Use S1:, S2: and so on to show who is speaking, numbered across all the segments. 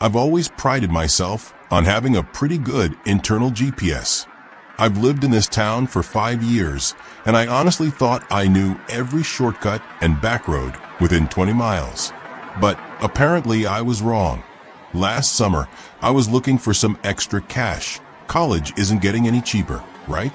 S1: I've always prided myself on having a pretty good internal GPS. I've lived in this town for 5 years, and I honestly thought I knew every shortcut and back road within 20 miles. But apparently I was wrong. Last summer, I was looking for some extra cash. College isn't getting any cheaper, right?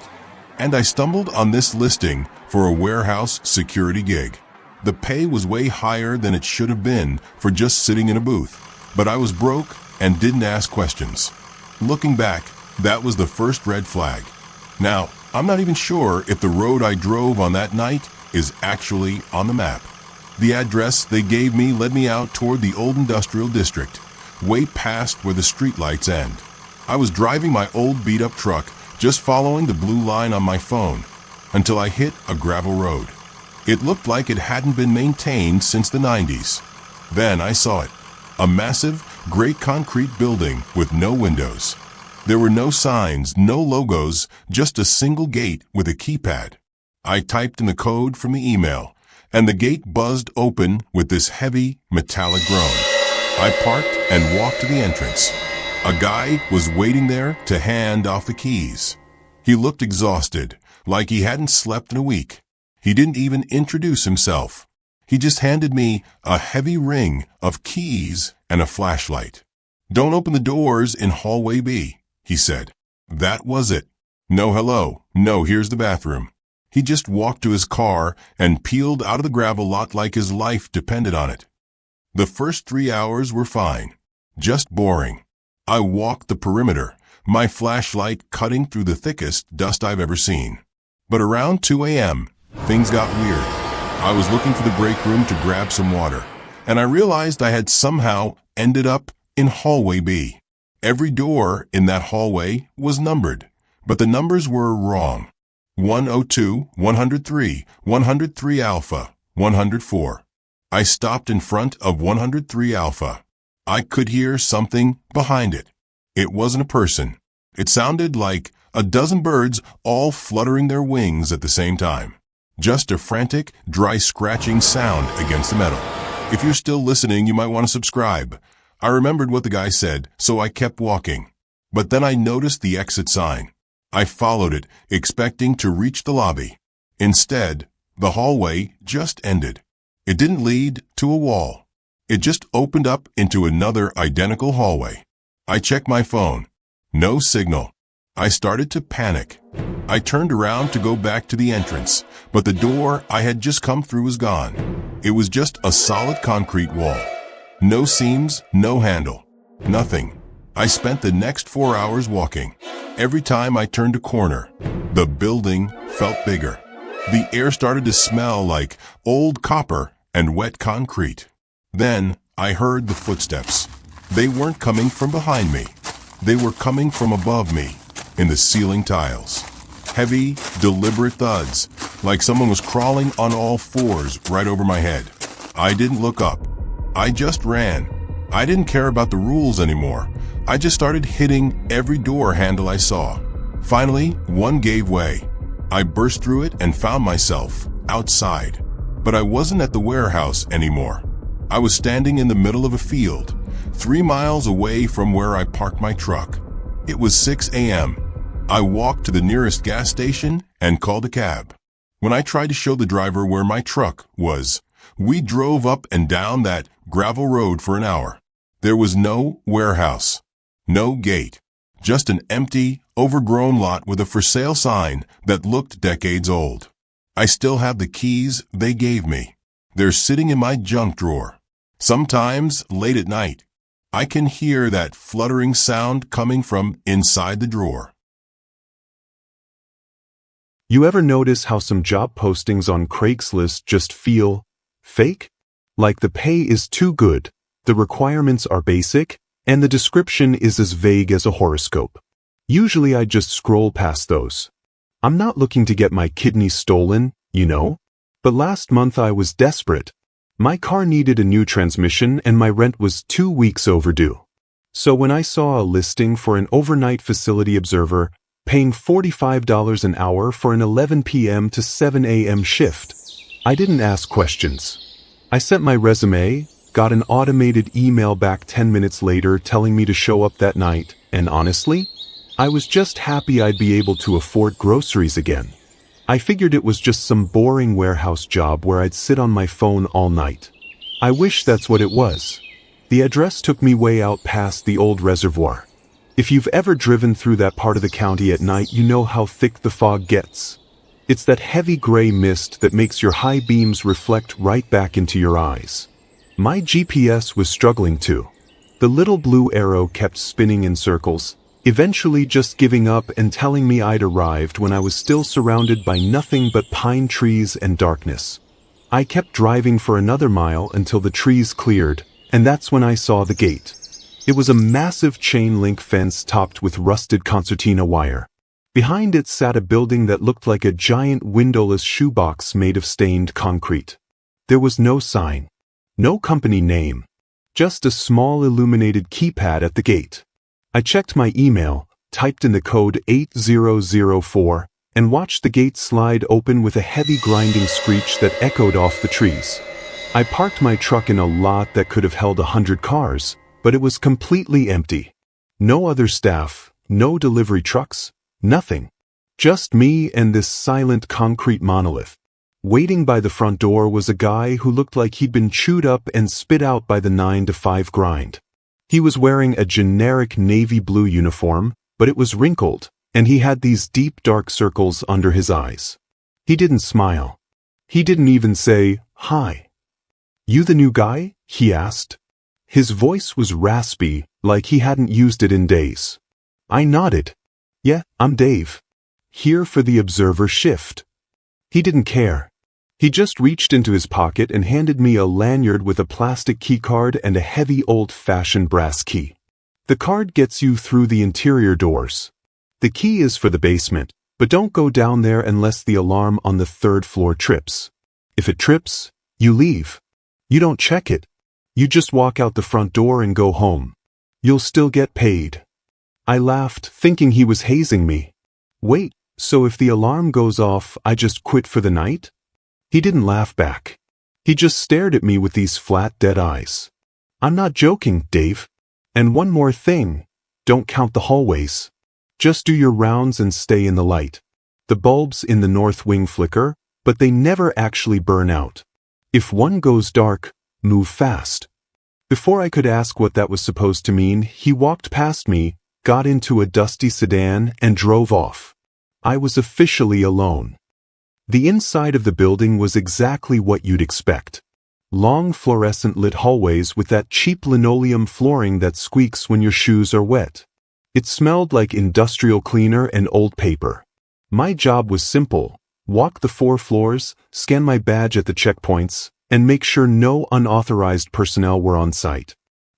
S1: And I stumbled on this listing for a warehouse security gig. The pay was way higher than it should have been for just sitting in a booth. But I was broke and didn't ask questions. Looking back, that was the first red flag. Now, I'm not even sure if the road I drove on that night is actually on the map. The address they gave me led me out toward the old industrial district, way past where the streetlights end. I was driving my old beat-up truck, just following the blue line on my phone, until I hit a gravel road. It looked like it hadn't been maintained since the 90s. Then I saw it. A massive, gray concrete building with no windows. There were no signs, no logos, just a single gate with a keypad. I typed in the code from the email, and the gate buzzed open with this heavy, metallic groan. I parked and walked to the entrance. A guy was waiting there to hand off the keys. He looked exhausted, like he hadn't slept in a week. He didn't even introduce himself. He just handed me a heavy ring of keys and a flashlight. "Don't open the doors in hallway B," he said. That was it. No hello, no here's the bathroom. He just walked to his car and peeled out of the gravel lot like his life depended on it. The first 3 hours were fine, just boring. I walked the perimeter, my flashlight cutting through the thickest dust I've ever seen. But around 2 a.m., things got weird. I was looking for the break room to grab some water, and I realized I had somehow ended up in hallway B. Every door in that hallway was numbered, but the numbers were wrong. 102, 103, 103 Alpha, 104. I stopped in front of 103 Alpha. I could hear something behind it. It wasn't a person. It sounded like a dozen birds all fluttering their wings at the same time. Just a frantic, dry scratching sound against the metal. If you're still listening, you might want to subscribe. I remembered what the guy said, so I kept walking. But then I noticed the exit sign. I followed it, expecting to reach the lobby. Instead, the hallway just ended. It didn't lead to a wall. It just opened up into another identical hallway. I checked my phone. No signal. I started to panic. I turned around to go back to the entrance, but the door I had just come through was gone. It was just a solid concrete wall. No seams, no handle. Nothing. I spent the next 4 hours walking. Every time I turned a corner, the building felt bigger. The air started to smell like old copper and wet concrete. Then I heard the footsteps. They weren't coming from behind me. They were coming from above me, in the ceiling tiles. Heavy, deliberate thuds, like someone was crawling on all fours right over my head. I didn't look up. I just ran. I didn't care about the rules anymore. I just started hitting every door handle I saw. Finally, one gave way. I burst through it and found myself outside. But I wasn't at the warehouse anymore. I was standing in the middle of a field, 3 miles away from where I parked my truck. It was 6 a.m. I walked to the nearest gas station and called a cab. When I tried to show the driver where my truck was, we drove up and down that gravel road for an hour. There was no warehouse, no gate, just an empty, overgrown lot with a for sale sign that looked decades old. I still have the keys they gave me. They're sitting in my junk drawer. Sometimes, late at night, I can hear that fluttering sound coming from inside the drawer.
S2: You ever notice how some job postings on Craigslist just feel fake? Like the pay is too good, the requirements are basic, and the description is as vague as a horoscope. Usually I just scroll past those. I'm not looking to get my kidneys stolen, you know? But last month I was desperate. My car needed a new transmission and my rent was 2 weeks overdue. So when I saw a listing for an overnight facility observer paying $45 an hour for an 11 p.m. to 7 a.m. shift, I didn't ask questions. I sent my resume, got an automated email back 10 minutes later telling me to show up that night, and honestly, I was just happy I'd be able to afford groceries again. I figured it was just some boring warehouse job where I'd sit on my phone all night. I wish that's what it was. The address took me way out past the old reservoir. If you've ever driven through that part of the county at night, you know how thick the fog gets. It's that heavy gray mist that makes your high beams reflect right back into your eyes. My GPS was struggling too. The little blue arrow kept spinning in circles, eventually just giving up and telling me I'd arrived when I was still surrounded by nothing but pine trees and darkness. I kept driving for another mile until the trees cleared, and that's when I saw the gate. It was a massive chain-link fence topped with rusted concertina wire. Behind it sat a building that looked like a giant windowless shoebox made of stained concrete. There was no sign, no company name, just a small illuminated keypad at the gate. I checked my email, typed in the code 8004, and watched the gate slide open with a heavy grinding screech that echoed off the trees. I parked my truck in a lot that could have held 100 cars, but it was completely empty. No other staff, no delivery trucks, nothing. Just me and this silent concrete monolith. Waiting by the front door was a guy who looked like he'd been chewed up and spit out by the 9-to-5 grind. He was wearing a generic navy blue uniform, but it was wrinkled, and he had these deep dark circles under his eyes. He didn't smile. He didn't even say, "Hi. You the new guy?" he asked. His voice was raspy, like he hadn't used it in days. I nodded. "Yeah, I'm Dave. Here for the observer shift." He didn't care. He just reached into his pocket and handed me a lanyard with a plastic keycard and a heavy old-fashioned brass key. The card gets you through the interior doors. The key is for the basement, but don't go down there unless the alarm on the 3rd floor trips. If it trips, you leave. You don't check it. You just walk out the front door and go home. You'll still get paid. I laughed, thinking he was hazing me. Wait, so if the alarm goes off, I just quit for the night? He didn't laugh back. He just stared at me with these flat, dead eyes. "I'm not joking, Dave. And one more thing, don't count the hallways. Just do your rounds and stay in the light. The bulbs in the north wing flicker, but they never actually burn out. If one goes dark, move fast." Before I could ask what that was supposed to mean, he walked past me, got into a dusty sedan, and drove off. I was officially alone. The inside of the building was exactly what you'd expect. Long fluorescent-lit hallways with that cheap linoleum flooring that squeaks when your shoes are wet. It smelled like industrial cleaner and old paper. My job was simple: walk the 4 floors, scan my badge at the checkpoints, and make sure no unauthorized personnel were on site.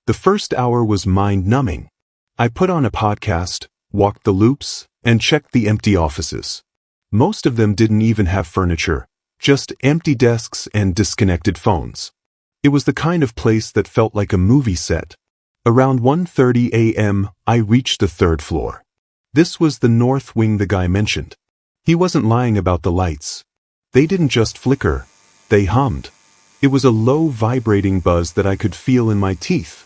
S2: The first hour was mind-numbing. I put on a podcast, walked the loops, and checked the empty offices. Most of them didn't even have furniture, just empty desks and disconnected phones. It was the kind of place that felt like a movie set. Around 1:30 a.m., I reached the 3rd floor. This was the north wing the guy mentioned. He wasn't lying about the lights. They didn't just flicker, they hummed. It was a low vibrating buzz that I could feel in my teeth.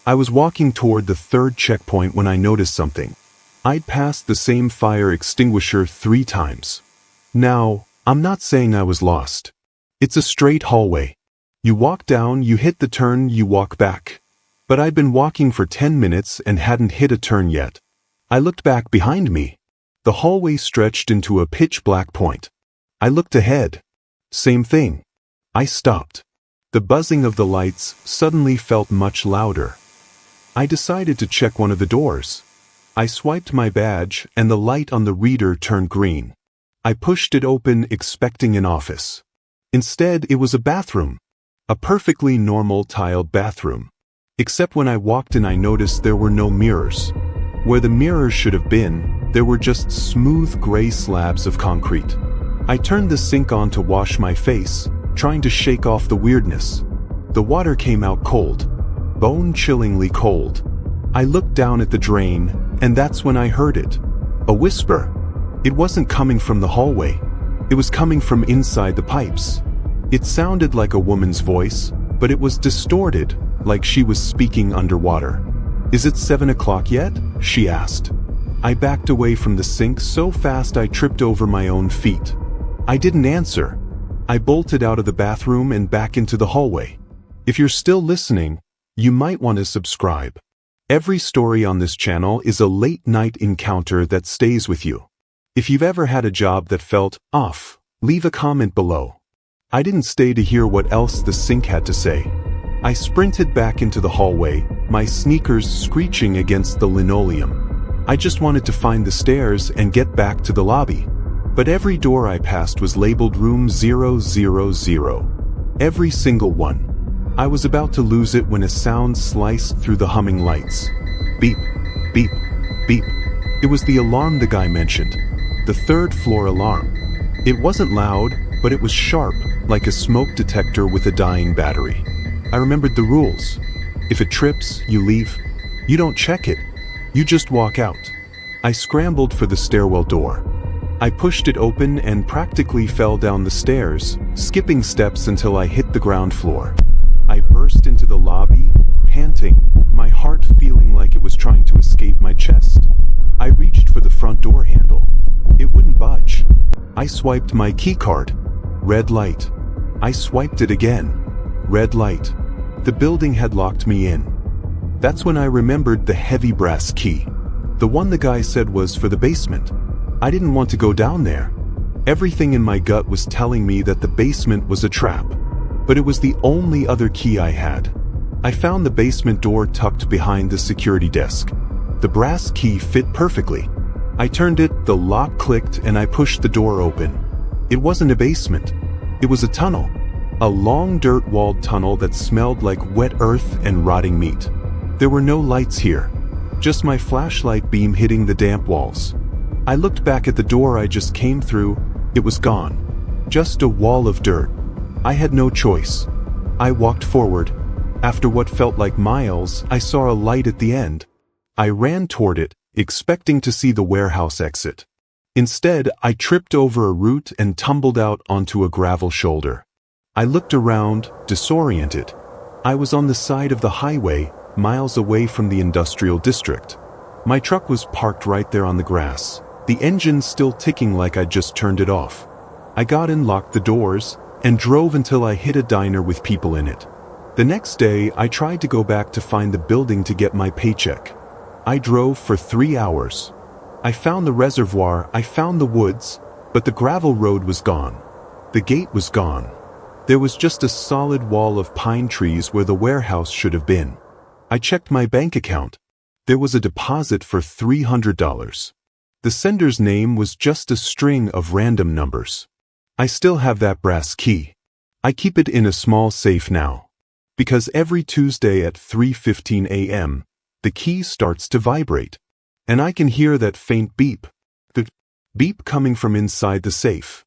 S2: I was walking toward the 3rd checkpoint when I noticed something. I'd passed the same fire extinguisher 3 times. Now, I'm not saying I was lost. It's a straight hallway. You walk down, you hit the turn, you walk back. But I'd been walking for 10 minutes and hadn't hit a turn yet. I looked back behind me. The hallway stretched into a pitch-black point. I looked ahead. Same thing. I stopped. The buzzing of the lights suddenly felt much louder. I decided to check one of the doors. I swiped my badge, and the light on the reader turned green. I pushed it open, expecting an office. Instead, it was a bathroom. A perfectly normal tiled bathroom. Except when I walked in, I noticed there were no mirrors. Where the mirrors should have been, there were just smooth gray slabs of concrete. I turned the sink on to wash my face, trying to shake off the weirdness. The water came out cold. Bone-chillingly cold. I looked down at the drain, and that's when I heard it. A whisper. It wasn't coming from the hallway. It was coming from inside the pipes. It sounded like a woman's voice, but it was distorted, like she was speaking underwater. "Is it 7 o'clock yet?" she asked. I backed away from the sink so fast I tripped over my own feet. I didn't answer. I bolted out of the bathroom and back into the hallway. If you're still listening, you might want to subscribe. Every story on this channel is a late-night encounter that stays with you. If you've ever had a job that felt off, leave a comment below. I didn't stay to hear what else the sink had to say. I sprinted back into the hallway, my sneakers screeching against the linoleum. I just wanted to find the stairs and get back to the lobby. But every door I passed was labeled room 000. Every single one. I was about to lose it when a sound sliced through the humming lights. Beep, beep, beep. It was the alarm the guy mentioned. The third-floor alarm. It wasn't loud, but it was sharp, like a smoke detector with a dying battery. I remembered the rules. If it trips, you leave. You don't check it. You just walk out. I scrambled for the stairwell door. I pushed it open and practically fell down the stairs, skipping steps until I hit the ground floor. I burst into the lobby, panting, my heart feeling like it was trying to escape my chest. I reached for the front door handle. It wouldn't budge. I swiped my keycard. Red light. I swiped it again. Red light. The building had locked me in. That's when I remembered the heavy brass key. The one the guy said was for the basement. I didn't want to go down there. Everything in my gut was telling me that the basement was a trap. But it was the only other key I had. I found the basement door tucked behind the security desk. The brass key fit perfectly. I turned it, the lock clicked, and I pushed the door open. It wasn't a basement. It was a tunnel. A long dirt-walled tunnel that smelled like wet earth and rotting meat. There were no lights here. Just my flashlight beam hitting the damp walls. I looked back at the door I just came through. It was gone. Just a wall of dirt. I had no choice. I walked forward. After what felt like miles, I saw a light at the end. I ran toward it, expecting to see the warehouse exit. Instead, I tripped over a root and tumbled out onto a gravel shoulder. I looked around, disoriented. I was on the side of the highway, miles away from the industrial district. My truck was parked right there on the grass, the engine still ticking like I'd just turned it off. I got in, locked the doors, and drove until I hit a diner with people in it. The next day, I tried to go back to find the building to get my paycheck. I drove for 3 hours. I found the reservoir, I found the woods, but the gravel road was gone. The gate was gone. There was just a solid wall of pine trees where the warehouse should have been. I checked my bank account. There was a deposit for $300. The sender's name was just a string of random numbers. I still have that brass key. I keep it in a small safe now. Because every Tuesday at 3:15 a.m., the key starts to vibrate. And I can hear that faint beep. The beep coming from inside the safe.